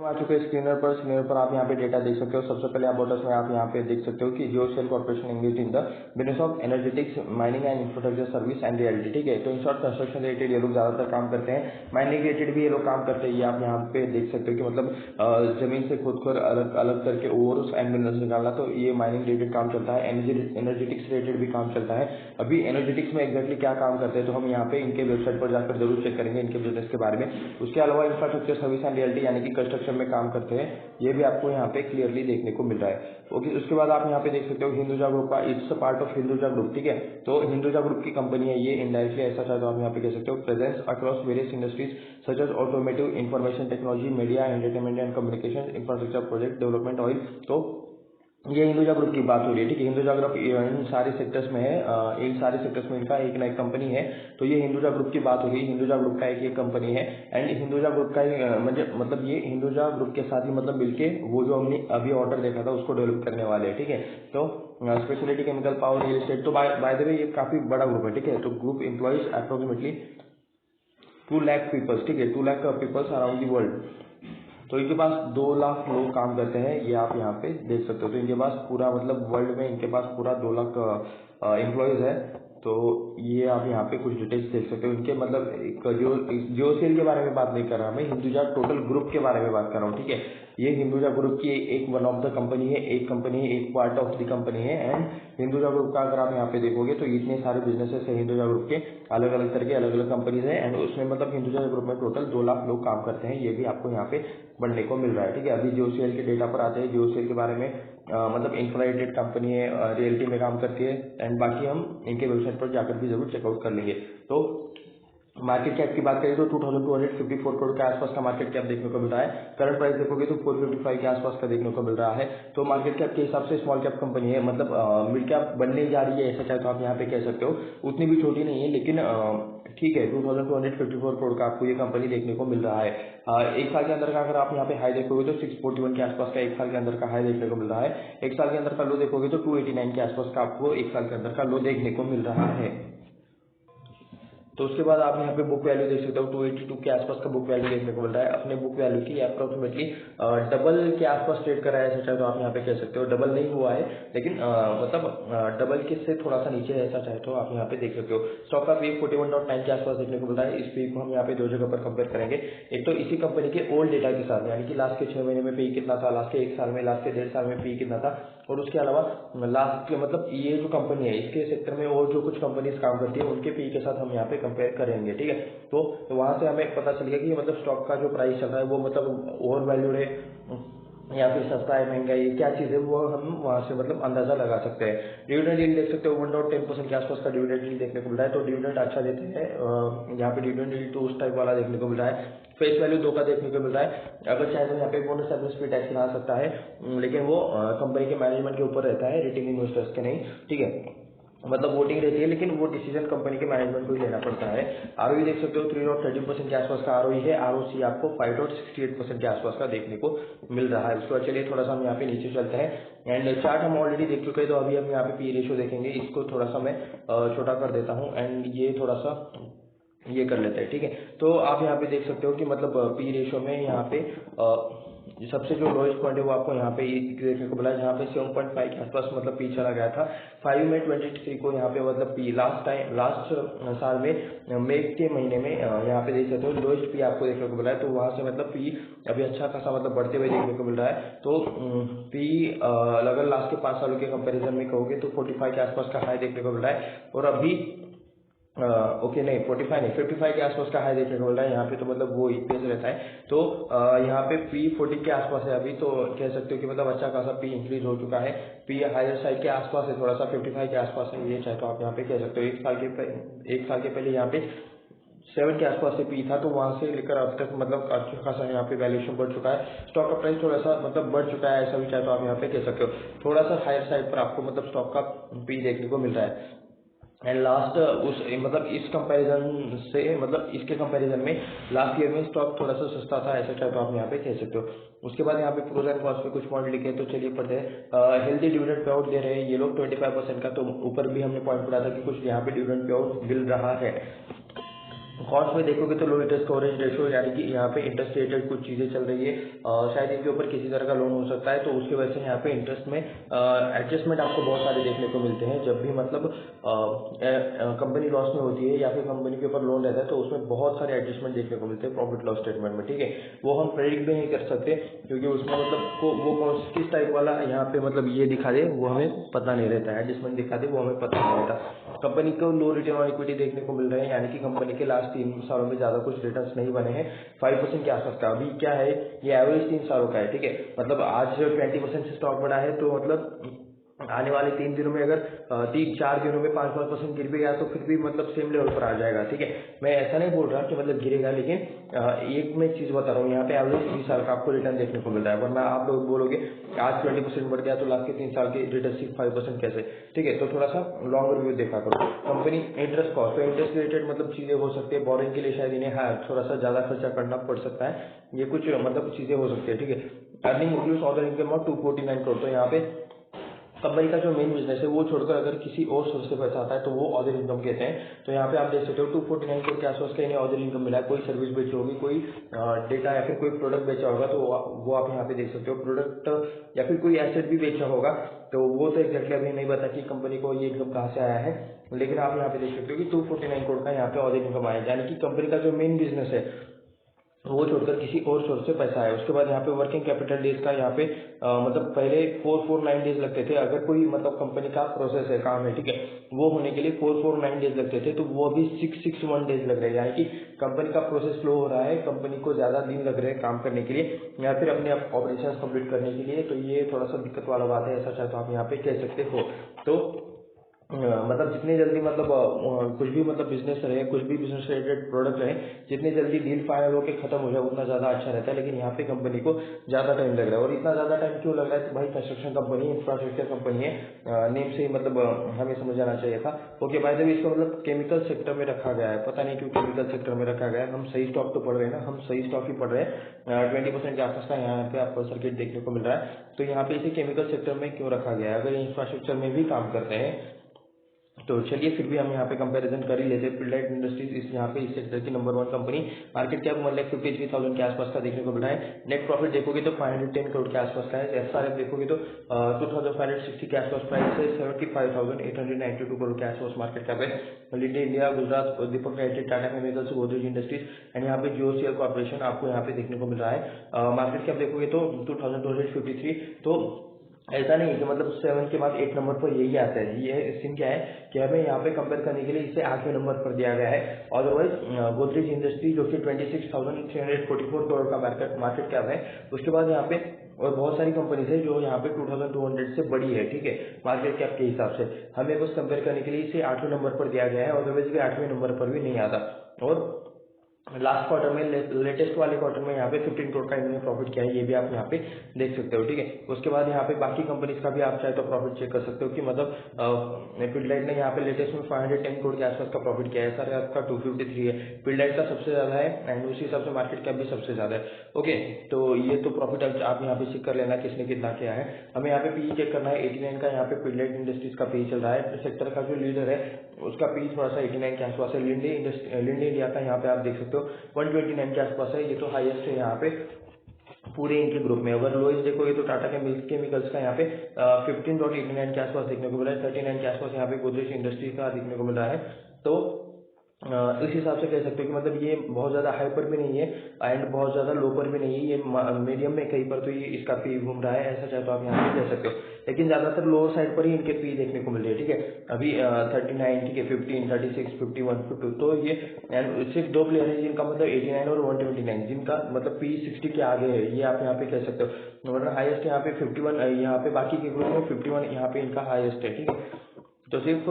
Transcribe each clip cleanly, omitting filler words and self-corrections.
हम आ चुके हैं स्क्रीनर पर आप यहाँ पे डेटा देख सकते हो। सबसे पहले अबाउट अस में आप यहाँ पे देख सकते हो कि जियोसेल corporation engage in the business of energetics mining and infrastructure service and reality. ठीक है, तो इन शॉर्ट कंस्ट्रक्शन रिलेटेड ये लोग ज्यादातर काम करते हैं, माइनिंग रिलेटेड भी ये लोग काम करते हैं। ये आप यहाँ पे देख सकते हो कि मतलब जमीन से खोद अलग अलग करके ओर्स एंड मिनरल्स निकालना, तो ये माइनिंग रिलेटेड काम चलता है। एनर्जेटिक्स रिलेटेड भी काम चलता है। अभी एनर्जेटिक्स में एग्जैक्टली क्या काम करते हैं तो हम यहाँ पे इनके वेबसाइट पर जाकर जरूर चेक करेंगे इनके बिजनेस के बारे में। उसके अलावा इंफ्रास्ट्रक्चर सर्विस एंड रियलिटी यानी कि कंस्ट्रक्शन में काम करते हैं, ये भी आपको यहाँ पे क्लियरली देखने को मिल रहा है। ओके, उसके बाद आप यहाँ पे देख सकते हो हिंदुजा ग्रुप का, it's part of Hinduja group. ठीक है, तो हिंदुजा ग्रुप की कंपनी है ये, इनडायरेक्टली ऐसा चाहे तो आप यहाँ पे कह सकते हो। Presence across various industries such as automotive, information technology, media, entertainment and communication, infrastructure project development, oil. तो ये हिंदुजा ग्रुप की बात हो रही है। ठीक है, हिंदुजा ग्रुप इन सारे सेक्टर्स में है, इन सारे सेक्टर्स में इनका एक ना एक कंपनी है। तो ये हिंदुजा ग्रुप की बात हो रही है। हिंदुजा ग्रुप का एक कंपनी है एंड हिंदुजा ग्रुप का मतलब ये हिंदुजा ग्रुप के साथ ही मतलब मिलके वो जो हमने अभी ऑर्डर देखा था उसको डेवलप करने वाले हैं। ठीक है, तो speciality chemical, power, real estate. तो बाय द वे ये काफी बड़ा ग्रुप है। ठीक है, तो group employees approximately 2 lakh peoples. ठीक है, 2 lakh peoples around the world. तो इनके पास 2 लाख लोग काम करते हैं, ये आप यहाँ पे देख सकते हो। तो इनके पास पूरा मतलब वर्ल्ड में इनके पास पूरा 2 लाख एम्प्लॉयज है। तो ये आप यहाँ पे कुछ डिटेल्स देख सकते हो इनके, मतलब जियोसेल के बारे में बात नहीं कर रहा, मैं हिंदुजा टोटल ग्रुप के बारे में बात कर रहा हूँ। ठीक है, ये हिंदुजा ग्रुप की एक वन ऑफ द कंपनी है, एक कंपनी है, एक पार्ट ऑफ द कंपनी है। एंड हिंदुजा ग्रुप का अगर आप यहाँ पे देखोगे तो इतने सारे बिजनेसेस है हिंदुजा ग्रुप के, अलग अलग तरह के अलग अलग कंपनीज है। एंड उसमें मतलब हिंदुजा ग्रुप में टोटल 2 लाख लोग काम करते हैं, ये भी आपको यहाँ पे बढ़ने को मिल रहा है। ठीक है, अभी जियोसेल के डेटा पर आते हैं। जियोसेल के बारे में मतलब इंफ्रारेटेड कंपनी है, रियलिटी में काम करती है। एंड बाकी हम इनके वेबसाइट पर जाकर भी जरूर चेकआउट कर लेंगे। तो मार्केट कैप की बात करें तो 2254 करोड़ के आसपास का मार्केट कैप देखने को मिल रहा है। करंट प्राइस देखोगे तो 455 के आसपास का देखने को मिल रहा है। तो मार्केट कैप के हिसाब से स्मॉल कैप कंपनी है, मतलब मिड कैप बनने जा रही है ऐसा चाहे तो आप यहाँ पे कह सकते हो। उतनी भी छोटी नहीं है, लेकिन ठीक है, 2254 करोड़ का आपको ये कंपनी देखने को मिल रहा है। एक साल के अंदर का अगर आप यहाँ पे हाई देखोगे तो 641 के आसपास का एक साल के अंदर का हाई देखने को मिल रहा है। एक साल के अंदर का लो देखोगे तो 289 के आसपास का आपको एक साल के अंदर का लो देखने को मिल रहा है। तो उसके बाद आप यहाँ पे बुक वैल्यू देख सकते हो, 282 के आसपास का बुक वैल्यू देखने को मिल रहा है। अपने बुक वैल्यू की अप्रोक्सीमेटली डबल के आसपास ट्रेड कर रहा है ऐसा चाहे तो आप यहाँ पे कह सकते हो। डबल नहीं हुआ है, लेकिन मतलब डबल के से थोड़ा सा नीचे है ऐसा चाहे तो आप यहाँ पे देख सकते हो। स्टॉक का पी 41.9 के आसपास देखने को मिल रहा है। इस पी को हम यहाँ पे 2 जगह पर कंपेयर करेंगे। एक तो इसी कंपनी के ओल्ड डेटा के साथ, यानी कि लास्ट के 6 महीने में पी कितना था, लास्ट के 1 साल में, लास्ट के 1.5 साल में पी कितना था, और उसके अलावा लास्ट के मतलब ये जो कंपनी है इसके सेक्टर में और जो कुछ कंपनीज काम करती है उनके पी के साथ हम यहाँ पे कंपेयर करेंगे। ठीक है, तो वहां से हमें पता चलेगा कि मतलब स्टॉक का जो प्राइस चल रहा है वो मतलब ओवर वैल्यूड है या फिर सस्ता है, महंगा है, क्या चीज़ है, वो हम वहां से मतलब अंदाजा लगा सकते हैं। डिविडेंड यील्ड देख सकते हो 1.10% के आसपास का डिविडेंड यील्ड देखने को मिल रहा है। तो डिविडेंड अच्छा देते हैं, यहाँ पे डिविडेंड यील्ड तो उस टाइप वाला देखने को मिल रहा है। फेस वैल्यू 2 का देखने को मिल रहा है। अगर चाहे तो यहाँ पे बोनस एडमिनिस्ट्रेटिव टैक्स आ सकता है, लेकिन वो कंपनी के मैनेजमेंट के ऊपर रहता है, रेटिंग इन्वेस्टर्स के नहीं। ठीक है, मतलब वोटिंग रहती है, लेकिन वो डिसीजन कंपनी के मैनेजमेंट को ही लेना पड़ता है। आरओई देख सकते हो 3.13% के आसपास का आरओई है। आरओसी आपको 5.68% के आसपास का देखने को मिल रहा है। उसके बाद चलिए थोड़ा सा हम यहाँ पे नीचे चलते हैं। एंड चार्ट हम ऑलरेडी देख चुके हैं, तो अभी हम यहाँ पे पी रेशियो देखेंगे। इसको थोड़ा सा मैं छोटा कर देता हूँ एंड ये थोड़ा सा ये कर लेते हैं। ठीक है, तो आप यहाँ पे देख सकते हो कि मतलब पी रेशियो में यहाँ पे सबसे जो लोएस्ट पॉइंट है वो आपको यहाँ पे देखने को मिला, जहाँ पे 7.5 के आसपास मतलब पी चला गया था। 5 मई 23 को यहाँ पे मतलब पी लास्ट साल में मई के महीने में यहाँ पे देख सकते हो लोएस्ट पी आपको देखने को मिला है। तो वहां से मतलब पी अभी अच्छा खासा मतलब बढ़ते हुए देखने को मिल रहा है। तो पी अगर लास्ट के 5 सालों के कंपेरिजन में कहोगे तो 45 के आसपास का हाई देखने को मिल रहा है। और अभी ओके नहीं 45 नहीं 55 के आसपास का हाई देखने को मिल रहा है। यहाँ पे तो मतलब वो ईपीएस रहता है। तो यहाँ पे पी 40 के आसपास है अभी, तो कह सकते हो कि मतलब अच्छा खासा पी इंक्रीज हो चुका है। पी हायर साइड के आसपास है, थोड़ा सा 55 के आसपास है, ये चाहे तो आप यहाँ पे कह सकते हो। एक साल के पहले यहाँ पे 7 के आसपास से पी था, तो वहां से लेकर अब तक मतलब अच्छा खासा यहाँ पे वैल्यूएशन बढ़ चुका है। स्टॉक का प्राइस थोड़ा सा मतलब बढ़ चुका है, ऐसा भी चाहे तो आप यहाँ पे कह सकते हो। थोड़ा सा हायर साइड पर आपको मतलब स्टॉक का पी देखने को मिल रहा है। एंड लास्ट उस मतलब इस कंपैरिजन से मतलब इसके कंपैरिजन में लास्ट ईयर में स्टॉक थोड़ा सा सस्ता था, ऐसा चाहे तो आप यहाँ पे कह सकते हो। उसके बाद यहाँ पे प्रोज एंड कॉन्स पे कुछ पॉइंट लिखे, तो चलिए पढ़ते हैं। हेल्दी डिविडेंड पे आउट दे रहे हैं ये लोग 25% का, तो ऊपर भी हमने पॉइंट पढ़ा था कि कुछ यहाँ पे डिविडेंड पे आउट मिल रहा है। कॉस्ट में देखोगे तो लो इंटरेस्ट कवरेज रेशो, यानी कि यहाँ पे इंटरेस्ट रेटेड कुछ चीज़ें चल रही है, शायद इनके ऊपर किसी तरह का लोन हो सकता है, तो उसकी वजह से यहाँ पे इंटरेस्ट में एडजस्टमेंट आपको बहुत सारे देखने को मिलते हैं। जब भी मतलब कंपनी लॉस में होती है या फिर कंपनी के ऊपर लोन रहता है, तो उसमें बहुत सारे एडजस्टमेंट देखने को मिलते हैं प्रॉफिट लॉस स्टेटमेंट में, ठीक है। वो हम प्रेडिक्ट भी नहीं कर सकते, क्योंकि उसमें मतलब वो किस टाइप वाला यहाँ पे मतलब ये दिखा दे वो हमें पता नहीं रहता है, एडजस्टमेंट दिखा दे वो हमें पता नहीं रहता। कंपनी को लो रिटर्न ऑन इक्विटी देखने को मिल रहे हैं, यानी कि कंपनी के लास्ट 3 सालों में ज़्यादा कुछ रिटर्न्स नहीं बने हैं, 5% के आसपास का। अभी क्या है, ये एवरेज 3 सालों का है, ठीक है। मतलब आज 20% से स्टॉक बढ़ा है, तो मतलब आने वाले 3 दिनों में अगर 3-4 दिनों में 5-5% गिर भी गया तो फिर भी मतलब सेम लेवल पर आ जाएगा, ठीक है। मैं ऐसा नहीं बोल रहा कि मतलब गिरेगा, लेकिन एक मैं चीज़ बता रहा हूँ, यहाँ पे एवरेज 3 साल का आपको रिटर्न देखने को मिल रहा है। वरना आप लोग बोलोगे आज 20% बढ़ गया तो लास्ट के 3 साल के रिटर्न सिर्फ 5% कैसे, ठीक है। तो थोड़ा सा लॉन्ग रिव्यू देखा करो। कंपनी इंटरेस्ट कॉस्ट, तो इंटरेस्ट रिलेटेड मतलब चीज़ें हो सकती है, बोरिंग के लिए शायद इन्हें थोड़ा सा ज़्यादा खर्चा करना पड़ सकता है, ये कुछ मतलब चीज़ें हो सकती है, ठीक है। Earning includes other income of 249 crore, तो यहाँ पे कंपनी का जो मेन बिजनेस है वो छोड़कर अगर किसी और सोर्स से पैसा आता है तो वो अदर इनकम कहते हैं। तो यहाँ पे आप देख सकते हो 249 करोड़ के आसपास का इन्हें अदर इनकम मिला है। कोई सर्विस बेची होगी, कोई डेटा या फिर कोई प्रोडक्ट बेचा होगा, तो वो आप यहाँ पे देख सकते हो। प्रोडक्ट या फिर कोई एसेट भी बेचा होगा, तो वो तो एग्जैक्टली अभी नहीं पता कि कंपनी को ये इनकम कहाँ से आया है, लेकिन आप यहाँ पे देख सकते हो कि 249 करोड़ का यहाँ पे अदर इनकम आया है, यानी कि कंपनी का जो मेन बिजनेस है वो छोड़कर किसी और सोर्स से पैसा आया। उसके बाद यहाँ पे वर्किंग कैपिटल डेज का यहाँ पे मतलब पहले 449 डेज लगते थे, अगर कोई मतलब कंपनी का प्रोसेस है, काम है, ठीक है, वो होने के लिए 449 डेज लगते थे, तो वो अभी 661 डेज लग रहे हैं, यानी कि कंपनी का प्रोसेस फ्लो हो रहा है, कंपनी को ज़्यादा दिन लग रहे हैं काम करने के लिए या फिर अपने ऑपरेशन कंप्लीट करने के लिए। तो ये थोड़ा सा दिक्कत वाला बात है, ऐसा चाहे तो आप यहाँ पे कह सकते हो। तो मतलब जितनी जल्दी मतलब कुछ भी मतलब बिजनेस रहे, कुछ भी बिजनेस रिलेटेड प्रोडक्ट रहे, जितनी जल्दी डील फाइनल होकर खत्म हो जाए उतना ज़्यादा अच्छा रहता है। लेकिन यहाँ पे कंपनी को ज़्यादा टाइम लग रहा है, और इतना ज़्यादा टाइम क्यों लग रहा है? तो भाई कंस्ट्रक्शन कंपनी, इंफ्रास्ट्रक्चर कंपनी है, नेम से ही मतलब हमें समझ आना चाहिए था। ओके, बाय द वे इसको मतलब केमिकल सेक्टर में रखा गया है, पता नहीं क्यों केमिकल सेक्टर में रखा गया है। हम सही स्टॉक तो पढ़ रहे हैं ना, हम सही स्टॉक ही पढ़ रहे हैं। 20% के आसपास का यहाँ पे आपको सर्किट देखने को मिल रहा है, तो यहाँ पे इसे केमिकल सेक्टर में क्यों रखा गया है? अगर इंफ्रास्ट्रक्चर में भी काम करते हैं तो चलिए फिर भी हम यहाँ पे कंपैरिजन कर ही लेते हैं। पिडलाइट इंडस्ट्रीज इस यहाँ पे इस सेक्टर की नंबर 1 कंपनी, मार्केट कैप 1,53,000 के आसपास का देखने को मिला है। नेट प्रॉफिट देखोगे तो 510 करोड़ के आसपास का है। एफआरएफ देखोगे तो 2560 के आसपास प्राइस है, 75,892 करोड़ के आसपास मार्केट कैप है। Linde India, Gujarat Deepak limited, Tata chemicals, Godrej industries and यहाँ पे जियोसीएल कॉर्पोरेशन आपको यहाँ पे देखने को मिल रहा है। मार्केट कैप देखोगे तो 2253। तो ऐसा नहीं है कि मतलब 7 के बाद 8 नंबर पर यही आता है। ये सीन क्या है कि हमें यहाँ पे कंपेयर करने के लिए इसे 8वें नंबर पर दिया गया है। अदरवाइज गोदरेज इंडस्ट्री जो कि 26,344 करोड़ का मार्केट कैप है, उसके बाद यहाँ पे और बहुत सारी कंपनीज है जो यहाँ पे 2200 से बड़ी है, ठीक है, मार्केट कैप के हिसाब से। हमें बस कंपेयर करने के लिए इसे 8वें नंबर पर दिया गया है, अदरवाइज भी 8वें नंबर पर भी नहीं आता। और लास्ट क्वार्टर में लेटेस्ट वाले क्वार्टर में यहाँ पे 15 करोड़ का इन्होंने प्रॉफिट किया है, ये भी आप यहाँ पे देख सकते हो, ठीक है। उसके बाद यहाँ पे बाकी कंपनीज का भी आप चाहे तो प्रॉफिट चेक कर सकते हो कि मतलब पिडलाइट ने यहाँ पे लेटेस्ट में 510 करोड़ के आसपास का प्रॉफिट किया है, सर आपका 253 है, पिडलाइट का सबसे ज्यादा है एंड उसी हिसाब से मार्केट कैप भी सबसे ज्यादा है। ओके, तो ये तो प्रॉफिट आप यहाँ पे चेक कर लेना किसने कितना किया है। हमें यहाँ पे पी चेक करना है, 89 का यहाँ पे पिडलाइट इंडस्ट्रीज का पी चल रहा है। सेक्टर का जो लीडर है उसका पी थोड़ा सा 89 के आसपास है। लिंडे इंडिया का यहाँ पे आप देख सकते हो 129 के आसपास है, ये तो हाईएस्ट है यहाँ पे पूरे इनके ग्रुप में। अगर लोएस्ट देखोगे तो टाटा केमिकल्स का यहाँ पे 15.89 के आसपास देखने को मिला है। 39 के आसपास यहाँ पे गोदरेज इंडस्ट्री का देखने को मिल रहा है। तो इस हिसाब से कह सकते हो कि मतलब ये बहुत ज़्यादा हाई पर भी नहीं है एंड बहुत ज़्यादा लो पर भी नहीं है, ये मीडियम में कहीं पर तो ये इसका पी घूम रहा है, ऐसा चाहे तो आप यहाँ पे कह सकते हो। लेकिन ज़्यादातर लोअर साइड पर ही इनके पी देखने को मिल रही है, ठीक है। अभी 39, ठीक है, 15, 36, 51, 52, तो ये सिर्फ 2 प्लेयर है जिनका मतलब 89 और 129, जिनका मतलब पी 60 के आगे है, ये आप यहाँ पे कह सकते हो। वरना हाईएस्ट यहाँ पे 51, यहाँ पे बाकी के ग्रुप में 51 यहाँ पे इनका हाईएस्ट है, ठीक है। तो सिर्फ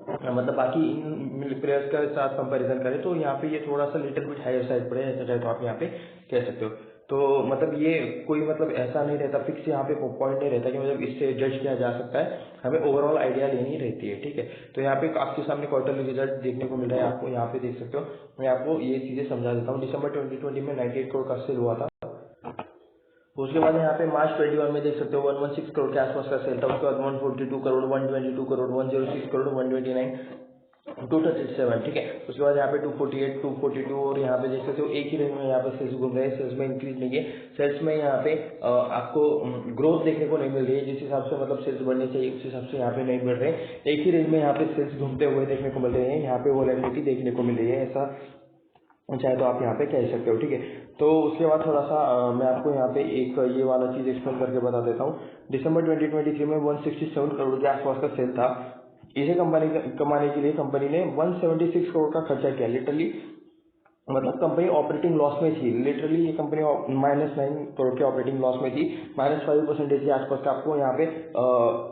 मतलब बाकी इन प्लेयर्स के साथ कंपैरिजन करें तो यहाँ पे ये थोड़ा सा लिटिल बिट हायर साइड पर है, ऐसा चाहे तो आप यहाँ पे कह सकते हो। तो मतलब ये कोई मतलब ऐसा नहीं रहता, फिक्स यहाँ पे पॉइंट नहीं रहता कि मतलब इससे जज किया जा सकता है, हमें ओवरऑल आइडिया लेनी रहती है, ठीक है। तो यहाँ पे आपके सामने क्वार्टरली रिजल्ट देखने को मिल रहा है, आपको यहाँ पे देख सकते हो। मैं आपको ये चीजें समझा देता हूँ। दिसंबर 2020 में 98 करोड़ का सेल हुआ था। उसके बाद यहाँ पे मार्च 21 में देख सकते हो 116 करोड़ के आसपास का सेल था। उसके बाद 142 करोड़, 122 करोड़, 106 करोड़, 129 237, ठीक है। उसके बाद यहाँ पे 248, 242 और यहाँ पे देख सकते हो एक ही रेंज में यहाँ पे सेल्स घूम रहे हैं, सेल्स में इंक्रीज नहीं है। सेल्स में यहाँ पे आपको ग्रोथ देखने को नहीं मिल रही है, जिस हिसाब से मतलब सेल्स बढ़ने चाहिए उस हिसाब से यहाँ पे नहीं बढ़ रहे हैं। एक ही रेंज में यहाँ पे सेल्स घूमते हुए देखने को मिल रहे हैं, यहाँ पे वोलेटिलिटी देखने को मिल रही है, ऐसा चाहे तो आप यहाँ पे कह सकते हो, ठीक है। तो उसके बाद थोड़ा सा मैं आपको यहाँ पे एक ये वाला चीज़ एक्सप्लेन करके बता देता हूँ। दिसंबर 2023 में 167 करोड़ के आसपास का सेल था। इसे कंपनी कमाने के लिए कंपनी ने 176 करोड़ का खर्चा किया। लिटरली मतलब कंपनी ऑपरेटिंग लॉस में थी। लिटरली ये कंपनी -9 करोड़ के ऑपरेटिंग लॉस में थी। -5% के आसपास का आपको यहाँ पे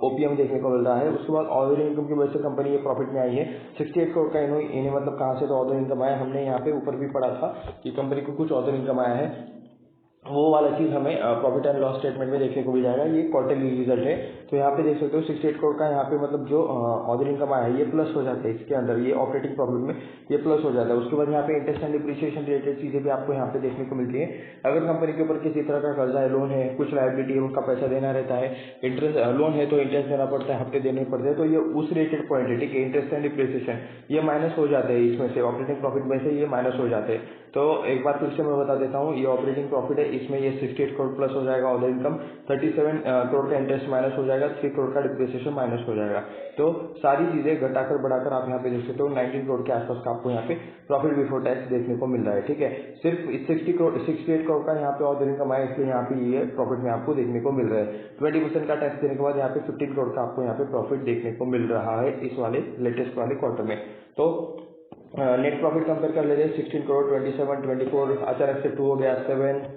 ओपीएम देखने को मिल रहा है। उसके बाद ऑर्डर इनकम की वजह से कंपनी ये प्रॉफिट में आई है। 68 करोड़ का इन्हें मतलब कहाँ से तो ऑर्डर इनकम आया, हमने यहाँ पे ऊपर भी पढ़ा था कि कंपनी को कुछ ऑर्डर इनकम आया है, वो वाला चीज़ हमें प्रॉफिट एंड लॉस स्टेटमेंट में देखने को मिल जाएगा। ये क्वार्टरली रिजल्ट है। तो यहाँ पे देख सकते हो 68 करोड़ का यहाँ पे मतलब जो ऑर्डर इनकम आया है ये प्लस हो जाता है इसके अंदर, ये ऑपरेटिंग प्रॉफिट में ये प्लस हो जाता है। उसके बाद यहाँ पे इंटरेस्ट एंड डिप्रिसिएशन रिलेटेड चीज़ें भी आपको यहाँ पे देखने को मिलती है। अगर कंपनी के ऊपर किसी तरह का कर्जा है, लोन है, कुछ लायबिलिटी है, उनका पैसा देना रहता है, इंटरेस्ट लोन है तो इंटरेस्ट देना पड़ता है, हफ्ते देने पड़ते हैं, तो ये उस रिलेटेड पॉइंट है, ठीक है। इंटरेस्ट एंड डिप्रिसिएशन ये माइनस हो जाते हैं इसमें से, ऑपरेटिंग प्रॉफिट में से ये माइनस हो जाते हैं। तो एक बार फिर से मैं बता देता हूँ, ये ऑपरेटिंग प्रॉफिट है, इसमें ये 68 करोड़ प्लस हो जाएगा ऑर्डर इनकम, 37 करोड़ का इंटरेस्ट माइनस हो जाएगा, 3 करोड़ का डिप्रिसिएशन माइनस हो जाएगा। तो सारी चीजें घटाकर बढ़ाकर आप यहाँ पे देख सकते हो 19 करोड़ के आसपास का आपको यहाँ पे प्रॉफिट बिफोर टैक्स देखने को मिल रहा है, ठीक है। सिर्फ 68 करोड़ का यहाँ पे ऑर्डर इनकम आया, इसलिए यहाँ पे ये प्रॉफिट में आपको देखने को मिल रहा है। 20% का टैक्स देने के बाद यहाँ पे 15 करोड़ का आपको यहाँ पे प्रॉफिट देखने को मिल रहा है इस वाले लेटेस्ट वाले क्वार्टर में। तो नेट प्रॉफिट कंपेयर कर लेते हैं, 16 करोड़, 27, 24, अचानक से 2 हो गया, 7,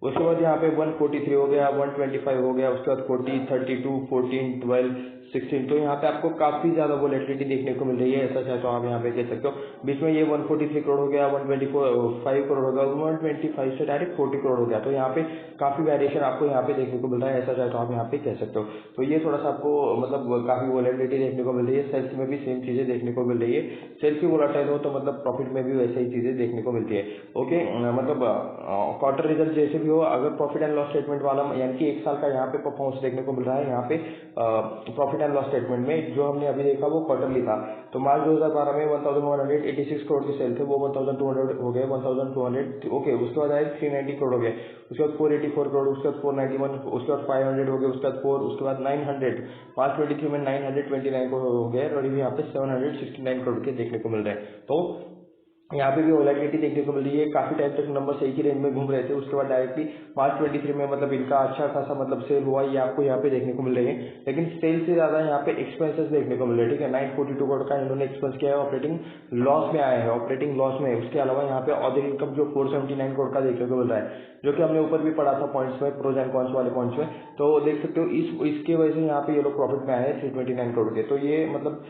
उसके बाद यहाँ पे 143 हो गया, 125 हो गया, उसके बाद 40, 32, 14, 12, 16। तो यहाँ पे आपको काफी ज्यादा वोलेटिलिटी देखने को मिल रही है, ऐसा चाहे तो आप यहाँ पे कह सकते हो। बीच में ये 143 करोड़ हो गया, 125 करोड़ हो गया, 125 से डायरेक्ट 40 करोड़ हो गया। तो यहाँ पे काफी वेरिएशन आपको यहाँ पे देखने को मिल रहा है, ऐसा चाहे तो आप यहाँ पे कह सकते हो। तो ये थोड़ा सा आपको मतलब काफी वोलेटिलिटी देखने को मिल रही है। सेल्स में भी सेम चीजें देखने को मिल रही है। सेल्स की वोलेटाइल हो तो मतलब प्रॉफिट में भी वैसे ही चीजें देखने को मिलती है। ओके, मतलब क्वार्टर रिजल्ट जैसे भी हो, अगर प्रॉफिट एंड लॉस स्टेटमेंट वाला यानी कि एक साल का यहाँ पे परफॉर्मेंस देखने को मिल रहा है, यहाँ पे प्रॉफिट एंड लॉस स्टेटमेंट में जो हमने अभी देखा वो क्वार्टरली था। तो मार्च 2012 में 1186 करोड़ के सेल थे, वो 1200 हो गए, 1200, ओके। उसके बाद आए 390 करोड़ हो गए, उसके बाद 484 करोड़, उसके बाद 491, उसके बाद 500 हो गए, उसके बाद 4, उसके बाद 900, मार्च 23 में 929 करोड़ हो गए और अभी यहाँ पे 769 करोड़ के देखने को मिल रहे हैं। तो यहाँ पे भी वोलेटिलिटी देखने को मिल रही है। काफी टाइम तक नंबर एक ही रेंज में घूम रहे थे, उसके बाद डायरेक्टली मार्च 23 में मतलब इनका अच्छा खासा मतलब सेल हुआ, ये आपको यहाँ पे देखने को मिल रहे हैं। लेकिन सेल से ज्यादा यहाँ पे एक्सपेंसेस देखने को मिल रहे हैं, ठीक है। 942 करोड़ का इन्होंने एक्सपेंस किया है, ऑपरेटिंग लॉस में आया है, ऑपरेटिंग लॉस में। उसके अलावा यहाँ पे ऑर्डर इनकम जो 479 करोड़ का देखने को मिल रहा है, जो कि हमने ऊपर भी पढ़ा था पॉइंट्स में, प्रोज एंड कॉन्स वाले पॉइंट्स में। तो देख सकते हो इसके वजह से यहाँ पे ये लोग प्रॉफिट में आए हैं 329 करोड़ के। तो ये मतलब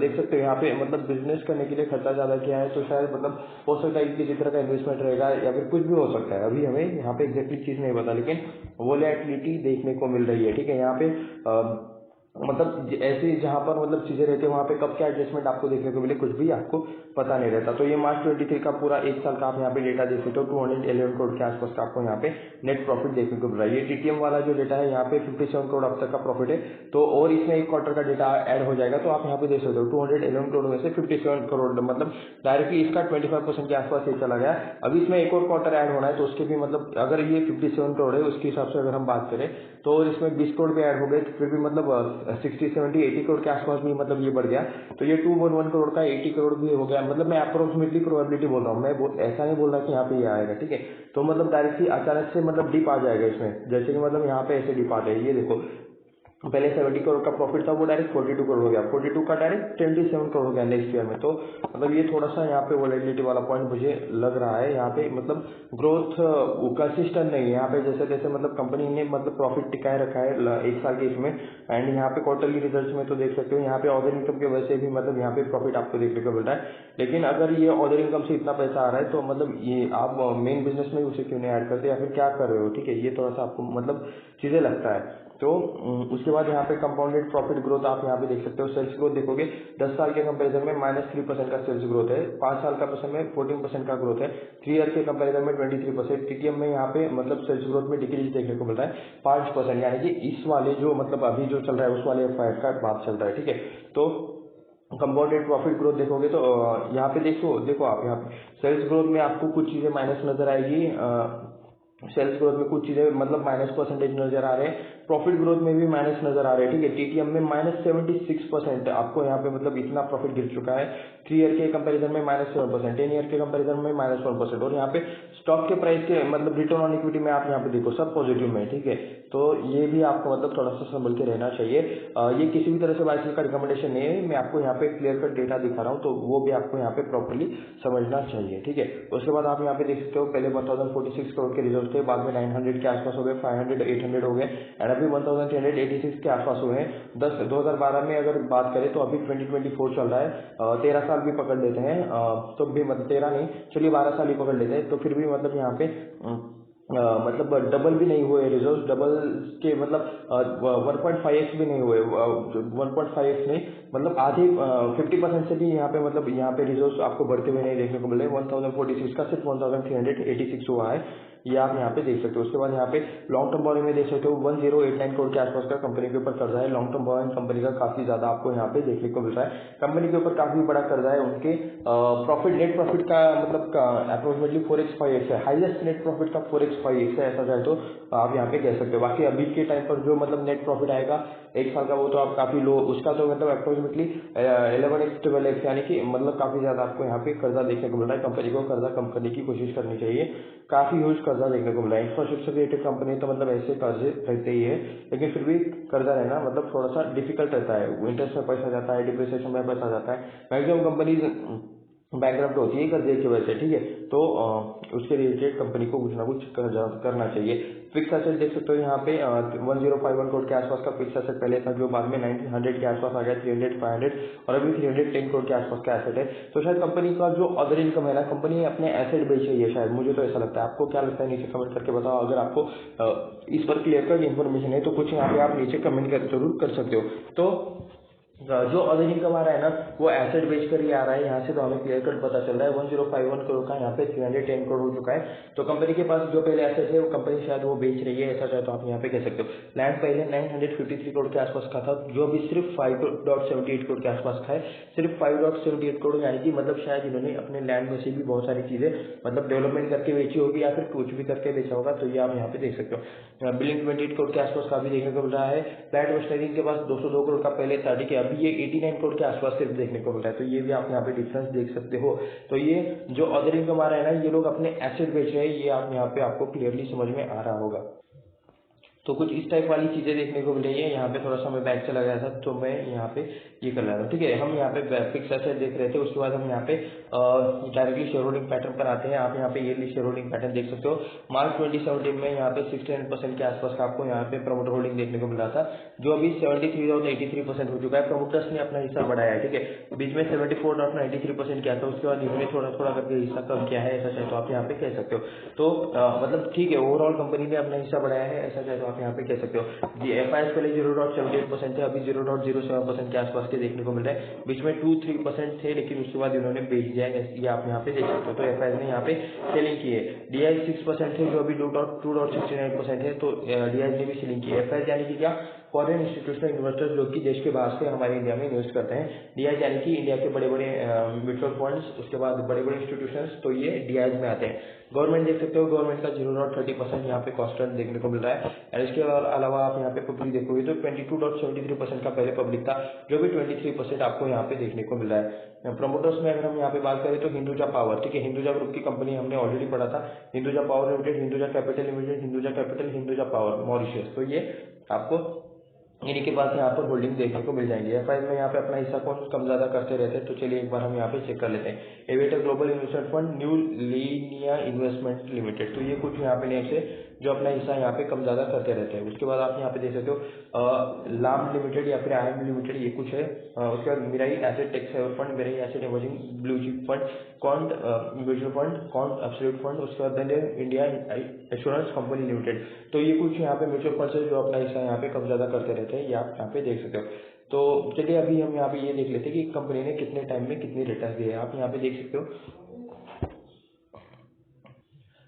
देख सकते हो यहाँ पे मतलब बिजनेस करने के लिए खर्चा ज्यादा किया है, तो शायद मतलब हो सकता है कि किसी तरह का इन्वेस्टमेंट रहेगा या फिर कुछ भी हो सकता है। अभी हमें यहाँ पे एग्जैक्टली चीज नहीं पता, लेकिन वोलेटिलिटी देखने को मिल रही है, ठीक है। यहाँ पे मतलब ऐसे जहां पर मतलब चीजें रहती है वहां पे कब क्या एडजस्टमेंट आपको देखने को मिले कुछ भी आपको पता नहीं रहता। तो ये मार्च 23 का पूरा एक साल का आप यहाँ पे डेटा देख सकते हो, 211 करोड़ के आसपास का आपको यहाँ पे नेट प्रॉफिट देखने को मिल रहा है। ये टीटीएम वाला जो डेटा है यहाँ पे 57 करोड़ अब तक का प्रॉफिट है। तो और इसमें एक क्वार्टर का डेटा ऐड हो जाएगा, तो आप यहाँ पे देख सकते हो 211 करोड़ में से 57 करोड़ मतलब डायरेक्टली इसका 25% के आसपास ये चला गया। अभी इसमें एक और क्वार्टर ऐड होना है, तो उसके भी मतलब अगर ये 57 करोड़ है उसके हिसाब से अगर हम बात करें तो इसमें 20 करोड़ भी ऐड हो गए, तो फिर भी मतलब 60, 70, 80 करोड़ के आसपास भी मतलब ये बढ़ गया। तो ये 211 करोड़ का 80 करोड़ भी हो गया। मतलब मैं अप्रोक्सीमेटली प्रोबेबिलिटी बोल रहा हूँ, मैं ऐसा नहीं बोल रहा कि यहाँ पे ये आएगा, ठीक है। तो मतलब डायरेक्टली अचानक से मतलब डिप आ जाएगा इसमें, जैसे कि मतलब यहाँ पे ऐसे डिप आ जाए। ये देखो पहले 70 करोड़ का प्रॉफिट था, वो डायरेक्ट 42 करोड़ हो गया, 42 का डायरेक्ट 27 करोड़ हो गया नेक्स्ट ईयर में। तो मतलब ये थोड़ा सा यहाँ पे वोलेटिलिटी वाला पॉइंट मुझे लग रहा है। यहाँ पे मतलब ग्रोथ कंसिस्टेंट नहीं है यहाँ पे, जैसे जैसे मतलब कंपनी ने मतलब प्रॉफिट टिकाए रखा है एक साल के इसमें। एंड यहाँ पे क्वार्टरली रिजल्ट में तो देख सकते हो यहाँ पे ऑर्डर इनकम की वजह से भी मतलब यहाँ पे प्रॉफिट आपको देखने को मिल रहा है। लेकिन अगर ये ऑर्डर इनकम से इतना पैसा आ रहा है तो मतलब ये आप मेन बिजनेस में उसे क्यों नहीं ऐड करते या फिर क्या कर रहे हो, ठीक है। ये थोड़ा सा आपको मतलब चीजें लगता है। तो उसके बाद यहाँ पे कंपाउंडेड प्रॉफिट ग्रोथ आप यहाँ पे देख सकते हो। सेल्स ग्रोथ देखोगे 10 साल के कंपैरिजन में -3% का सेल्स ग्रोथ है, 5 साल का पर्सन में 14% का ग्रोथ है, 3 ईयर के कंपैरिजन में 23%। टीटीएम में यहाँ पे मतलब सेल्स ग्रोथ में डिक्रीज देखने को मिल रहा है 5%, यानी कि इस वाले जो मतलब अभी जो चल रहा है उस वाले एफआई का बात चल रहा है, ठीक है। तो कंपाउंडेड प्रॉफिट ग्रोथ देखोगे तो यहाँ पे देखो आप यहाँ पे सेल्स ग्रोथ में आपको कुछ चीज़ें माइनस नजर आएगी। सेल्स ग्रोथ में कुछ चीज़ें मतलब माइनस परसेंटेज नजर आ रहे हैं, प्रॉफिट ग्रोथ में भी माइनस नजर आ रहे हैं। ठीक है, टीटीएम में -76% आपको यहाँ पे मतलब इतना प्रॉफिट गिर चुका है। 3 ईयर के कंपैरिजन में -7%, 10 ईयर के कंपैरिजन में -1%। और यहाँ पे स्टॉक के प्राइस के मतलब रिटर्न ऑन इक्विटी में आप यहाँ पे देखो सब पॉजिटिव में। ठीक है, तो ये भी आपको मतलब थोड़ा सा संभल के रहना चाहिए। ये किसी भी तरह से बाइसिकल का रिकमेंडेशन नहीं है, मैं आपको यहाँ पे क्लियर कट डेटा दिखा रहा हूँ, तो वो भी आपको यहाँ पे प्रॉपर्ली समझना चाहिए। ठीक है, उसके बाद आप यहाँ पे देख सकते हो पहले 1046 करोड़ के रिजल्ट थे, बाद में 900 के आसपास हो गए, 500, 800 हो गए, एंड अभी 1386 के आसपास हुए हैं। 2012 में अगर बात करें तो अभी 2024 चल रहा है, 13 साल भी पकड़ लेते हैं, तो भी मतलब 13 नहीं, चलिए 12 साल ही पकड़ लेते हैं, तो फिर भी मतलब यहाँ पे मतलब डबल भी नहीं हुए रिजल्ट, डबल के मतलब 1.5x भी नहीं हुए, 1.5x नहीं मतलब आधे 50% से भी यहाँ पे मतलब यहाँ पे रिजल्ट आपको बढ़ते हुए नहीं देखने को मिले। 1046 का सिर्फ 1386 हुआ है, ये आप यहाँ पे देख सकते हो। उसके बाद यहाँ पे लॉन्ग टर्म बोरिंग में देख सकते हो 1089 करोड़ के आसपास का कंपनी के ऊपर कर्जा है। लॉन्ग टर्म बोरिंग कंपनी का काफी ज्यादा आपको यहाँ पे देखने को मिल रहा है, कंपनी के ऊपर काफी बड़ा कर्जा है। उनके प्रॉफिट नेट प्रॉफिट का मतलब अप्रोक्सीमेटली 4x 5x है, हाईएस्ट नेट प्रॉफिट का 4x 5x है, ऐसा चाहे तो आप यहाँ पे कह सकते हो। बाकी अभी के टाइम पर जो मतलब नेट प्रॉफिट आएगा एक साल का, वो तो आप काफी लो, उसका तो मतलब अप्रोक्सीमेटली 11x 12x, यानी कि मतलब काफी ज्यादा आपको यहाँ पे कर्जा देखने को मिल रहा है। कंपनी को कर्जा कम करने की कोशिश करनी चाहिए, काफी ह्यूज कर्जा देखने को मिला है। इंफ्रास्ट्रक्चर रिलेटेड कंपनी तो मतलब ऐसे कर्जे रहते ही है, लेकिन फिर भी कर्जा रहना मतलब थोड़ा सा डिफिकल्ट रहता है। इंटरेस्ट में पैसा जाता है, डिप्रिसिएशन में पैसा जाता है, मैक्सिमम कंपनीज बैंकरप्ट होती है कर्जे की वजह से। ठीक है, तो उसके रिलेटेड कंपनी को कुछ ना कुछ करना चाहिए। फिक्स एसेट देख सकते हो यहाँ पे 1051 करोड़ के आसपास का फिक्स एसेट पहले था, जो बाद में 900 के आसपास आ गया, 300, 500 और अभी 310 करोड़ के आसपास का एसेट है। तो शायद कंपनी का जो अदर इनकम है ना, कंपनी अपने एसेट बेच रही है शायद, मुझे तो ऐसा लगता है। आपको क्या लगता है नीचे कमेंट करके बताओ। अगर आपको इस पर क्लियर कट इन्फॉर्मेशन है तो कुछ यहाँ पे आप नीचे कमेंट जरूर कर सकते हो। तो जो अदर इनकम आ रहा है ना, वो एसेट बेच कर ही आ रहा है, यहाँ से तो हमें क्लियर कट पता चल रहा है। 1051 करोड़ का यहाँ पे 310 करोड़ हो चुका है। तो कंपनी के पास जो पहले एसेट है वो कंपनी शायद वो बेच रही है, ऐसा चाहे तो आप यहाँ पे कह सकते हो। लैंड पहले 953 करोड़ के आसपास का था, जो अभी सिर्फ 5.78 करोड़ के आसपास का है, सिर्फ 5.78 करोड़, यानी कि मतलब शायद इन्होंने अपने लैंड में से भी बहुत सारी चीजें मतलब डेवलपमेंट करके बेची होगी, या फिर कुछ भी करके बेचा होगा। तो ये आप यहाँ पे देख सकते हो। बिलिंग 28 करोड़ के आसपास का भी देखने को मिल रहा है। प्लांट मशीनरी के पास 202 करोड़ का पहले था, ठीक है, अभी ये 89 करोड़ के आसपास सिर्फ देखने को मिल रहा है। तो ये भी आप यहाँ पे डिफरेंस देख सकते हो। तो ये जो अदर इनकम आ रहा है ना, ये लोग अपने एसेट बेच रहे हैं, ये आप यहाँ पे आपको क्लियरली समझ में आ रहा होगा। तो कुछ इस टाइप वाली चीजें देखने को मिल रही है। यहाँ पे थोड़ा सा मैं बैक चला गया था, तो मैं यहाँ पे ये कर रहा था। ठीक है, हम यहाँ पे फिक्स एसेट देख रहे थे, उसके बाद हम यहाँ पे डायरेक्टली शेयर होल्डिंग पैटर्न पर आते हैं। आप यहाँ पे ईयरली शेयर होल्डिंग पैटर्न देख सकते हो। मार्च 2017 में यहाँ पे 69% के आसपास का आपको यहाँ पे प्रमोटर होल्डिंग देखने को मिला था, जो अभी 73.83% हो चुका है। प्रमोटर्स ने अपना हिस्सा बढ़ाया है। ठीक है, बीच में 74.93% किया था, उसके बाद इन्होंने थोड़ा थोड़ा करके हिस्सा कम किया है, ऐसा चाहे तो आप यहाँ पे कह सकते हो। तो मतलब ठीक है, ओवरऑल कंपनी ने अपना हिस्सा बढ़ाया है, ऐसा चाहे तो आप यहाँ पे कह सकते हो। जी एफआईएस पहले 0.78% थे, अभी 0.07% के आसपास के देखने को मिल रहे हैं। बीच में 2-3% थे, लेकिन उसके बाद इन्होंने बेच दिया है, ये आप यहाँ पे देख सकते हो। तो एफआईएस ने यहाँ पे सेलिंग की है। डीआईएस 6% थे, जो अभी 2.69% है, तो डीआईएस ने भी सेलिंग की है। एफआईएस यानी कि क्या, फॉरेन इंस्टीट्यूशनल इन्वेस्टर्स, जो कि देश के बाहर से हमारे इंडिया में इन्वेस्ट करते हैं। डीआईएस यानी कि इंडिया के बड़े बड़े म्यूचुअल फंड्स, उसके बाद बड़े बड़े इंस्टीट्यूशंस, तो ये डीआईएस में आते हैं। गवर्नमेंट देख सकते हो, गवर्नमेंट का 0.30% यहाँ पे कॉन्स्टेंट देखने को मिल रहा है। और इसके अलावा आप यहाँ पे पब्लिक देखोगे तो 22.73% का पहले पब्लिक था, जो भी 23% आपको यहाँ पे देखने को मिल रहा है। प्रमोटर्स में अगर हम यहाँ पे बात करें तो हिंदुजा पावर, ठीक है, हिंदुजा ग्रुप की कंपनी हमने ऑलरेडी पढ़ा था, Hinduja power limited, Hinduja capital limited, Hinduja capital, Hinduja power Mauritius. तो ये आपको इन्हीं के पास यहाँ पर होल्डिंग देखने को मिल जाएंगे। एफआईएस में यहाँ पे अपना हिस्सा कौन कम ज्यादा करते रहते हैं, तो चलिए एक बार हम यहाँ पे चेक कर लेते हैं। Aviator global investment fund, new Linnaea investment limited, तो ये कुछ यहाँ पे नेम्स है जो अपना हिस्सा यहाँ पे कम ज्यादा करते रहते हैं। उसके बाद आप यहाँ पे देख सकते हो लाम लिमिटेड या फिर आईएम लिमिटेड, ये कुछ है। उसके बाद Mirae asset tax fund, Mirae asset emerging blue chip fund, Quant mutual fund, Quant absolute fund, उसके बाद इंडिया एश्योरेंस कंपनी लिमिटेड। तो ये कुछ यहाँ पे म्यूचुअल फंड है जो अपना हिस्सा यहाँ पे कम ज्यादा करते रहते हैं, ये आप यहाँ पे देख सकते हो। तो चलिए अभी हम यहाँ पे ये देख लेते हैं कि कंपनी ने कितने टाइम में कितनी रिटर्न दिए, आप यहाँ पे देख सकते हो।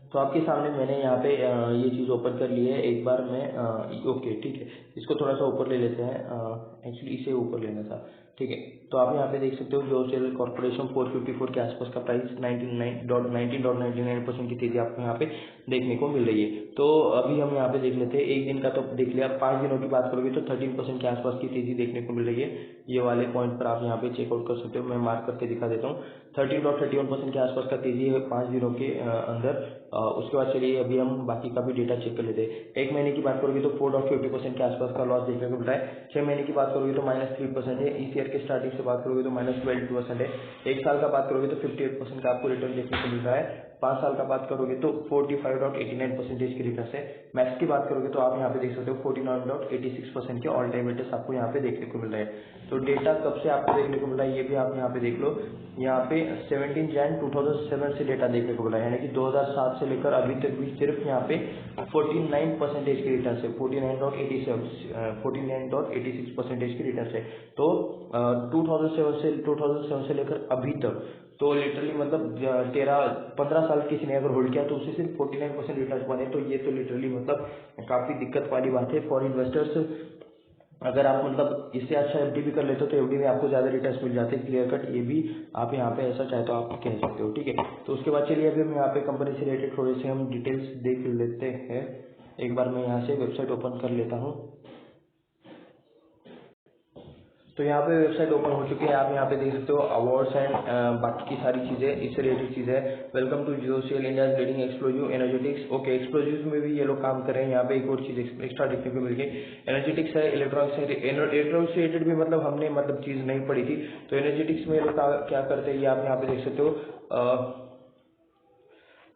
तो आपके सामने मैंने यहाँ पे ये चीज़ ओपन कर ली है। एक बार मैं ओके ठीक है, इसको थोड़ा सा ऊपर ले लेते हैं, एक्चुअली इसे ऊपर लेना था। ठीक है। तो आप यहाँ पे देख सकते हो जियोसीएल कॉर्पोरेशन 454 के आसपास का प्राइस 19.99% की तेजी आपको यहाँ पे देखने को मिल रही है। तो अभी हम यहाँ पे देख लेते हैं, एक दिन का तो देख लिया, 5 दिनों की बात करोगे तो 13% के आसपास की तेजी देखने को मिल रही है। ये वाले पॉइंट पर आप यहाँ पे चेकआउट कर सकते हो, मैं मार्क करके दिखा देता हूँ। 13.31% के आसपास का तेजी है 5 दिनों के अंदर। उसके बाद चलिए अभी हम बाकी का भी डेटा चेक कर लेते हैं। एक महीने की बात करोगे तो 4.50% के आसपास का लॉस देखने को मिल रहा है। 6 महीने की बात करोगे तो -3% है। इस ईयर के स्टार्टिंग से बात करोगे तो -12% है। एक साल का बात करोगे तो 58% का आपको रिटर्न देखने को मिल रहा है। 5 साल का बात करोगे तो 45.89% की रिटर्न है। मैक्स की बात करोगे तो आप यहाँ पे देख सकते हो 49.86% के ऑल टाइम रिटर्न आपको यहाँ पे देखने को मिल रहा है। तो डेटा कब से आपको देखने को मिल रहा है ये भी आप यहाँ पे देख लो। यहाँ पे 17 जनवरी 2007 से डेटा देखने को मिला है, यानी कि 2007 से लेकर अभी तक भी सिर्फ यहाँ पे 49% की रिटर्न है, 49.86% की रिटर्न है। तो 2007 से लेकर अभी तक तो लिटरली मतलब 15 साल किसी ने अगर होल्ड किया तो उससे सिर्फ 49% रिटर्न बने, तो ये तो लिटरली मतलब काफ़ी दिक्कत वाली बात है फॉर इन्वेस्टर्स। अगर आप मतलब इससे अच्छा एफडी भी कर लेते हो तो एफडी में आपको ज़्यादा रिटर्न्स मिल जाते हैं, क्लियर कट ये भी आप यहाँ पे ऐसा चाहे तो आप कह सकते हो, ठीक है। तो उसके बाद चलिए अभी हम यहाँ पे कंपनी से रिलेटेड थोड़े से हम डिटेल्स देख लेते हैं। एक बार मैं यहाँ से वेबसाइट ओपन कर लेता हूँ। तो यहाँ पे वेबसाइट ओपन हो चुकी है, आप यहाँ पे देख सकते हो अवार्ड्स एंड बाकी की सारी चीज़ें इससे रिलेटेड चीज़ें। Welcome to GOCL India leading explosive energetics. Okay, explosive में भी ये लोग काम कर रहे हैं। यहाँ पे एक और चीज़ एक्स्ट्रा देखने को मिल गई, एनर्जेटिक्स है, इलेक्ट्रॉनिक्स है। इलेक्ट्रॉनिक्स से रिलेटेड भी मतलब हमने मतलब चीज़ नहीं पढ़ी थी। तो एनर्जेटिक्स में ये लोग क्या करते हैं ये आप यहाँ पे देख सकते हो।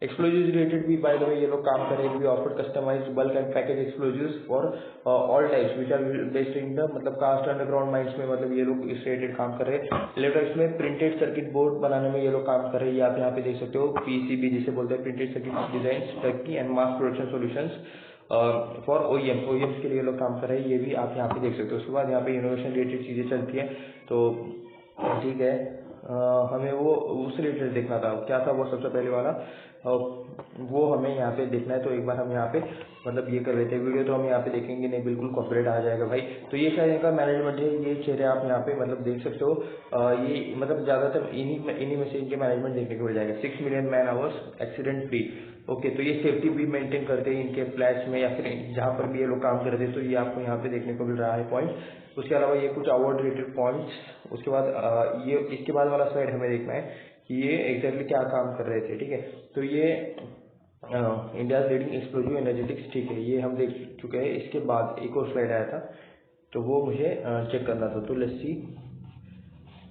एक्सप्लोजिव रिलेटेड भी बाय द वे ये लोग काम कर रहे हैं। We offer customised bulk and package explosives for all types which are based in the मतलब कास्ट अंडरग्राउंड माइंस में मतलब ये लोग इस रिलेटेड काम कर रहे हैं। इलेक्ट्रॉनिक्स में प्रिंटेड सर्किट बोर्ड बनाने में ये लोग काम कर रहे हैं। ये आप यहाँ पे देख सकते हो, पीसीबी जिसे बोलते हैं, printed circuit design circuit and mass production solutions for OEMs के लिए लोग काम कर रहे हैं। ये भी आप यहाँ पे देख सकते हो। उसके बाद यहाँ पे इनोवेशन रिलेटेड चीज़ें चलती है, तो ठीक है। हमें वो उस रिलेटेड देखना था, क्या था वो सबसे पहले वाला, वो हमें यहाँ पे देखना है। तो एक बार हम यहाँ पे मतलब ये कर लेते हैं। वीडियो तो हम यहाँ पे देखेंगे नहीं, बिल्कुल कॉपीराइट आ जाएगा भाई। तो ये शायद इनका मैनेजमेंट है, ये चेहरे आप यहाँ पे मतलब देख सकते हो। ये मतलब ज़्यादातर इन्हीं में से इनके मैनेजमेंट देखने को मिल जाएगा। 6 million man hours accident free. Okay, तो ये सेफ्टी भी मेंटेन करते हैं इनके फ्लैट्स में या फिर जहाँ पर भी ये लोग काम करते हैं। तो ये आपको यहाँ पे देखने को मिल रहा है पॉइंट। उसके अलावा ये कुछ अवार्ड रिलेटेड पॉइंट्स। उसके बाद ये इसके बाद वाला स्लाइड हमें देखना है कि ये एग्जैक्टली क्या काम कर रहे थे, ठीक है। तो ये इंडिया लीडिंग एक्सप्लोजिव एनर्जेटिक्स, ठीक है, ये हम देख चुके हैं। इसके बाद एक और स्लाइड आया था तो वो मुझे चेक करना था, तो लेट्स सी।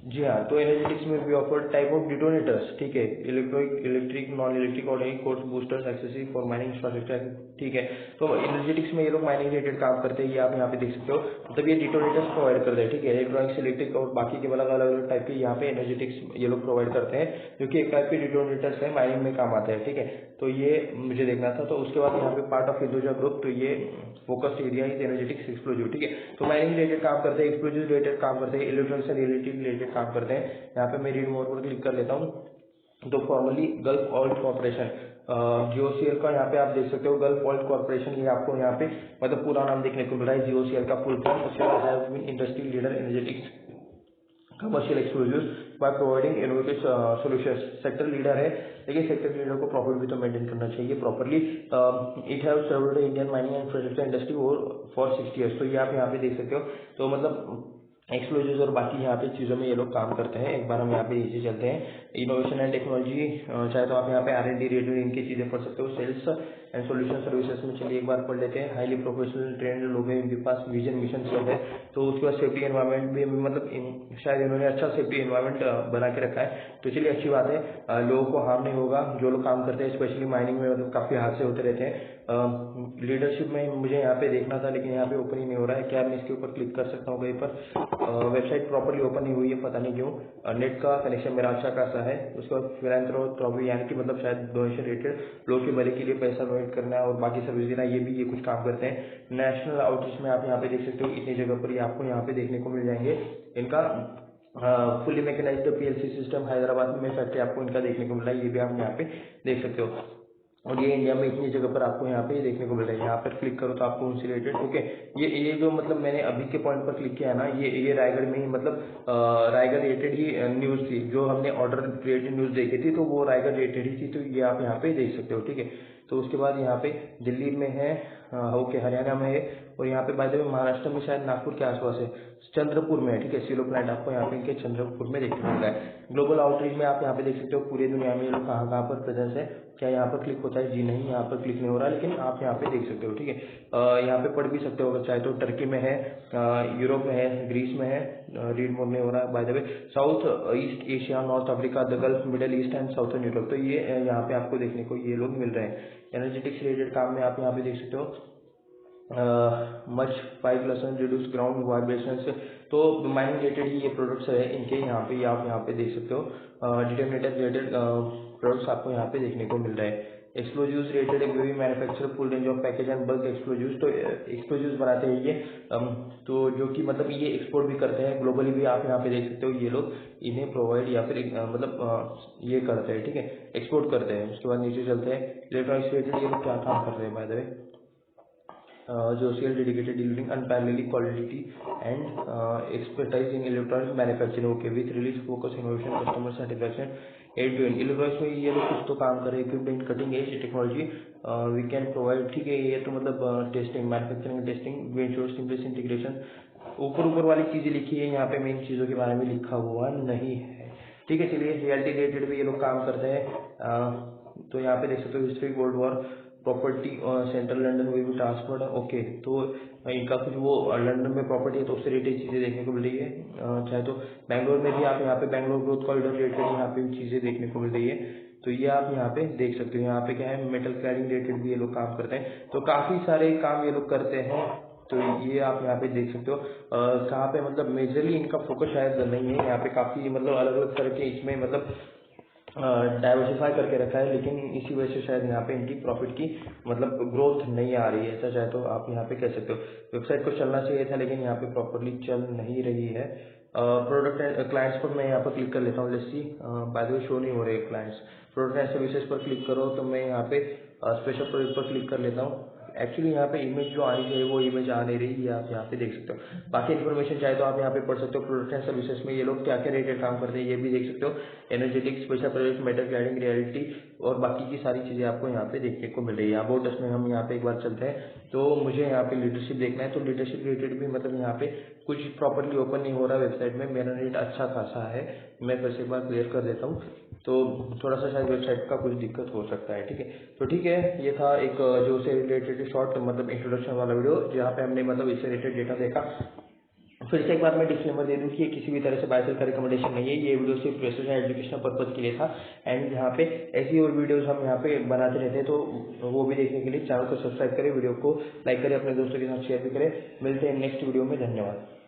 जी हाँ, तो एनर्जेटिक्स में भी ऑफर टाइप ऑफ डिटोनेटर्स, ठीक है, इलेक्ट्रिक नॉन इलेक्ट्रिक और course boosters accessory for mining infrastructure, ठीक है। तो एनर्जेटिक्स में ये लोग माइनिंग रिलेटेड काम करते हैं, ये आप यहाँ पे देख सकते हो। मतलब ये डिटोनेटर्स प्रोवाइड करते हैं, ठीक है। इलेक्ट्रॉनिक्स, इलेक्ट्रिक और बाकी के अलग अलग टाइप के यहाँ पे एनर्जेटिक्स ये लोग प्रोवाइड करते हैं, जो कि एक टाइप के डिटोनेटर्स है, माइनिंग में काम आते हैं, ठीक है। तो ये मुझे देखना था। तो उसके बाद यहाँ पे पार्ट ऑफ हिंदुजा ग्रुप, तो ये focused area is energetics explosive, ठीक है। तो माइनिंग रिलेटेड काम करते हैं, एक्सप्लोजिव रिलेटेड काम करते हैं, इलेक्ट्रॉनिक्स रिलेटेड काम करते हैं। यहाँ पे मैं रीड मोर पर क्लिक कर लेता हूँ। तो फॉर्मली गल्फ ऑयल कॉर्पोरेशन, जियोसीएल का यहाँ पे आप देख सकते हो, गल्फ ऑयल कॉर्पोरेशन, ये आपको यहाँ पे मतलब पूरा नाम देखने को मिल रहा है, जियोसीएल का फुल फॉर्म। उसके बाद have been industry leader energetics commercial explosives by providing innovative solutions. Sector leader है, लेकिन सेक्टर लीडर को प्रॉफिट भी तो मेंटेन करना चाहिए properly. It have served the Indian mining and infrastructure industry for 60 years। तो ये आप यहाँ पे देख सकते हो। तो मतलब एक्सप्लोजिव्स और बाकी यहाँ पे चीज़ों में ये लोग काम करते हैं। एक बार हम यहाँ पे नीचे चलते हैं, इनोवेशन एंड टेक्नोलॉजी, चाहे तो आप यहाँ पे R&D रिलेटेड इनकी चीज़ें पढ़ सकते हो। सेल्स एंड सॉल्यूशन सर्विसेज में चलिए एक बार पढ़ लेते हैं। हाईली प्रोफेशनल ट्रेंड लोग हैं, इनके पास विजन मिशन सब है। तो उसके बाद सेफ्टी एनवायरनमेंट भी मतलब शायद इन्होंने अच्छा सेफ्टी एनवायरनमेंट बना के रखा है, तो चलिए अच्छी बात है। लोगों को हार्म नहीं होगा जो लोग काम करते हैं, स्पेशली माइनिंग में मतलब काफ़ी हादसे होते रहते हैं। लीडरशिप में मुझे यहाँ पे देखना था, लेकिन यहाँ पे ओपन ही नहीं हो रहा है। क्या मैं इसके ऊपर क्लिक कर सकता हूँ कहीं पर? वेबसाइट प्रॉपर्ली ओपन नहीं हुई है, पता नहीं क्यों। नेट का कनेक्शन मेरा अच्छा खासा है। उसके बाद फिलैंथ्रोपी, यानी कि मतलब शायद डोनेशन रिलेटेड, लोगों के भले के लिए पैसा डोनेट करना और बाकी सर्विस देना, ये कुछ काम करते हैं। नेशनल आउटरीच में आप यहाँ पे देख सकते हो, इतनी जगह पर ही आपको यहाँ पे देखने को मिल जाएंगे। इनका fully mechanised PLC system Hyderabad में फैक्ट्री आपको इनका देखने को मिला है, ये भी आप यहाँ पे देख सकते हो। और ये इंडिया में इतनी जगह पर आपको यहाँ पे देखने को मिल रहा है। यहाँ पर क्लिक करो तो आपको उनसे रिलेटेड ओके, ये जो मतलब मैंने अभी के पॉइंट पर क्लिक किया है ना, ये रायगढ़ में ही मतलब रायगढ़ रिलेटेड ही न्यूज़ थी। जो हमने ऑर्डर रिलेटेड न्यूज़ देखी थी तो वो रायगढ़ रिलेटेड ही थी, तो ये आप यहाँ पे देख सकते हो, ठीक है। तो उसके बाद यहाँ पे दिल्ली में है, ओके, हरियाणा में है, और यहाँ पे बाय द वे महाराष्ट्र में शायद नागपुर के आसपास है, चंद्रपुर में है, ठीक है। सिलो प्लांट आपको यहाँ पे इनके चंद्रपुर में देखने को मिल रहा है। ग्लोबल आउटरीच में आप यहाँ पे देख सकते हो पूरी दुनिया में ये लोग कहाँ कहाँ पर प्रेजेंस है। क्या यहाँ पर क्लिक होता है? जी नहीं, यहाँ पर क्लिक नहीं हो रहा, लेकिन आप यहाँ पे देख सकते हो, ठीक है। यहाँ पे पढ़ भी सकते हो अगर चाहे तो। टर्की में है, यूरोप में है, ग्रीस में है, रीड मोड नहीं हो रहा है bye the way. South east Asia, north Africa, the gulf, middle east and southern Europe, तो ये यहाँ पे आपको देखने को ये लोग मिल रहे हैं। एनर्जेटिक्स रिलेटेड काम में आप यहाँ पे देख सकते हो मच 5% रिड्यूस ग्राउंड वाइब्रेशंस, तो माइनिंग रिलेटेड ही ये प्रोडक्ट्स है इनके। यहाँ पे आप यहाँ पे देख सकते हो डिटर्मिनेटर रिलेटेड प्रोडक्ट्स आपको यहाँ पे देखने को मिल रहे हैं। Explosives related we manufacture full range of package and bulk explosives, तो एक्सप्लोजिव्स बनाते हैं ये, तो जो कि मतलब ये एक्सपोर्ट भी करते हैं ग्लोबली भी। आप यहाँ पे देख सकते हो ये लोग इन्हें प्रोवाइड या फिर मतलब ये करते हैं, ठीक है, एक्सपोर्ट करते हैं। उसके बाद नीचे चलते हैं, इलेक्ट्रॉनिक्स रिलेटेड ये लोग क्या काम कर रहे हैं bye the way. Josiel dedicated delivering unparalleled quality and expertise in electronics manufacturing, okay, with release focus innovation customer satisfaction end to end। Electronics में ये लोग कुछ तो काम कर रहे हैं, equipment cutting edge technology we can provide, ठीक है। ये तो मतलब testing, manufacturing testing, we ensure seamless integration. ऊपर वाली चीजें लिखी है यहाँ पे, मेन चीजों के बारे में लिखा हुआ नहीं है, ठीक है। चलिए, रियलिटी रिलेटेड भी ये लोग काम करते हैं, तो यहाँ पे देख सकते हो history, world war, property central London will be transferred, okay. तो इनका कुछ वो लंदन में प्रॉपर्टी है, तो उससे रिलेटेड चीज़ें देखने को मिल रही है। चाहे तो बेंगलोर में भी आप यहाँ पे बेंगलोर ग्रोथ कॉरिडोर रिलेटेड यहाँ पे भी चीज़ें देखने को मिल रही है, तो ये आप यहाँ पे देख सकते हो। यहाँ पे क्या है, मेटल क्लैडिंग रिलेटेड भी ये लोग काम करते हैं, तो काफ़ी सारे काम ये लोग करते हैं, तो ये आप यहाँ पे देख सकते हो। कहाँ पे मतलब मेजरली इनका फोकस शायद नहीं है, यहाँ पे काफ़ी मतलब अलग अलग तरह के इसमें मतलब डाइवर्सिफाई करके रखा है, लेकिन इसी वजह से शायद यहाँ पे इनकी प्रॉफिट की मतलब ग्रोथ नहीं आ रही है, ऐसा चाहे तो आप यहाँ पे कह सकते हो। वेबसाइट को चलना चाहिए था, लेकिन यहाँ पे प्रॉपरली चल नहीं रही है। प्रोडक्ट एंड क्लाइंट्स पर मैं यहाँ पर क्लिक कर लेता हूँ, let's see, bye the way show नहीं हो रहे क्लाइंट्स। प्रोडक्ट एंड सर्विसेज पर क्लिक करो तो मैं यहाँ पे स्पेशल प्रोडक्ट पर क्लिक कर लेता हूँ। एक्चुअली यहाँ पे इमेज जो आनी चाहिए वो इमेज आ नहीं रही है, आप यहाँ पे देख सकते हो। बाकी इन्फॉर्मेशन चाहे तो आप यहाँ पे पढ़ सकते हो। प्रोडक्ट एंड सर्विसेज में ये लोग क्या क्या रिलेटेड काम करते हैं ये भी देख सकते हो। Energetics, special product, metal cladding, reality और बाकी की सारी चीज़ें आपको यहाँ पे देखने को मिल रही है। अबाउट अस में हम यहाँ पे एक बार चलते हैं, तो मुझे यहाँ पे लीडरशिप देखना है, तो लीडरशिप रिलेटेड भी मतलब यहाँ पे कुछ प्रॉपरली ओपन नहीं हो रहा वेबसाइट में। मेरा नेट अच्छा खासा है, मैं फिर से एक बार क्लियर कर देता हूँ, तो थोड़ा सा शायद वेबसाइट का कुछ दिक्कत हो सकता है, ठीक है। तो ठीक है, ये था एक जो से रिलेटेड शॉर्ट मतलब इंट्रोडक्शन वाला वीडियो, जहाँ पे हमने मतलब इससे रिलेटेड डेटा देखा। फिर से एक बार मैं डिस्क्लेमर दे दूं कि ये किसी भी तरह से बाय सेल का रिकमेंडेशन नहीं है, ये वीडियो सिर्फ रिसर्च एंड एजुकेशनल पर्पज के लिए था। एंड यहाँ पे ऐसी और वीडियोस हम यहाँ पे बनाते रहते हैं, तो वो भी देखने के लिए चैनल को सब्सक्राइब करें, वीडियो को लाइक करें, अपने दोस्तों के साथ शेयर भी करें। मिलते हैं नेक्स्ट वीडियो में, धन्यवाद।